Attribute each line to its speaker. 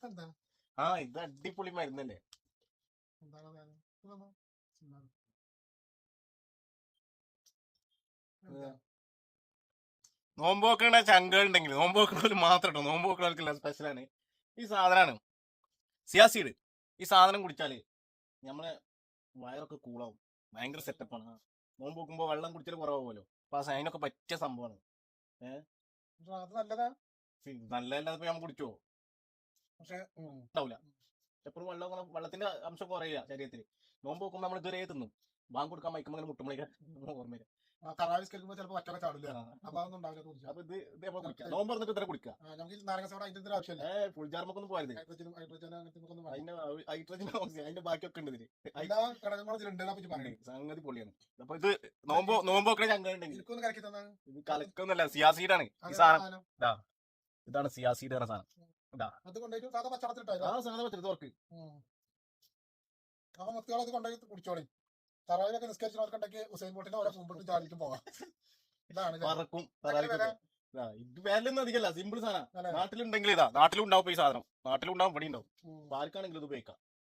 Speaker 1: എന്താ
Speaker 2: ആ ഇത് അടിപൊളി മരുന്നല്ലേ.
Speaker 1: എന്താണ്
Speaker 2: നോമ്പ് വെക്കണ ചങ്കുകൾ ഉണ്ടെങ്കിൽ നോമ്പ് വെക്കണവര് മാത്രം കേട്ടോ, നോമ്പ് വെക്കണവർക്കുള്ള സ്പെഷ്യലാണ് ഈ സാധനമാണ് സിയാസീഡ്. ഈ സാധനം കുടിച്ചാല് നമ്മളെ വയറൊക്കെ കൂളാവും, ഭയങ്കര സെറ്റപ്പാണ്. നോമ്പ് വെക്കുമ്പോ വെള്ളം കുടിച്ചാൽ കുറവാകുമല്ലോ, അപ്പൊ അതിനൊക്കെ പറ്റിയ സംഭവമാണ്.
Speaker 1: അത് നല്ലതാ.
Speaker 2: നല്ലതല്ലാതെ നമ്മൾ കുടിച്ചോ?
Speaker 1: പക്ഷെ
Speaker 2: ഉണ്ടാവില്ല. എപ്പോഴും വെള്ളത്തിന്റെ അംശം കുറയില്ല ശരീരത്തിൽ. നോമ്പ് വെക്കുമ്പോൾ നമ്മൾ ഇതുവരെ തിന്നും, ബാങ്ക് കൊടുക്കാൻ വയ്ക്കുമ്പോൾ മുട്ടുമ്പോഴേക്കും ഓർമ്മ.
Speaker 1: ചിലപ്പോൾ വറ്റൊക്കെ ചാടില്ല. അപ്പൊ അതൊന്നും ഉണ്ടാവില്ല.
Speaker 2: അപ്പൊ ഇത് നമ്മൾ കുടിക്കാം, നോമ്പ് പറഞ്ഞിട്ട് ഇത്ര കുടിക്കാം.
Speaker 1: നമുക്ക് നാരങ്ങ സോഡ അതിന്റെ ആവശ്യമില്ല.
Speaker 2: ഫുൾ ജാർമൊക്കൊന്നും പോയത് ഹൈഡ്രജൻ ഓക്സിജൻ അതിന്റെ ബാക്കിയൊക്കെ ഉണ്ട് ഇതില്.
Speaker 1: എല്ലാ ഘടകങ്ങളും ഇതിലുണ്ട്.
Speaker 2: സംഗതി പൊളിയാണ്. അപ്പൊ ഇത് നോമ്പ് വെക്കണ ചങ്ങളുണ്ടെങ്കിൽ ഇത് കലക്കൊന്നല്ല, സിയാസീഡാണ് ഈ സാധനം. ഇതാണ് സിയാസീഡ് എന്ന സാധനം. സാധാ പച്ചടത്ത് തുറക്ക്.
Speaker 1: കുടിച്ചോളി. തറാവിലൊക്കെ നിസ്കരിച്ചവർക്കുണ്ടെങ്കിൽ ഉസൈൻ ബോട്ടിന്റെ ഓരോ മുമ്പിട്ട് ചാടിയിട്ട് പോവാം. ഇതാണ്
Speaker 2: പറക്കും. ഇത് വിലയൊന്നും അധികമല്ല, സിമ്പിൾ സാധനം. നാട്ടിലുണ്ടെങ്കിൽ നാട്ടിലുണ്ടാവും ഈ സാധനം, നാട്ടിലുണ്ടാവും, ഇവിടെ ഉണ്ടാവും. ആർക്കാണെങ്കിലും ഇത് ഉപയോഗിക്കാം.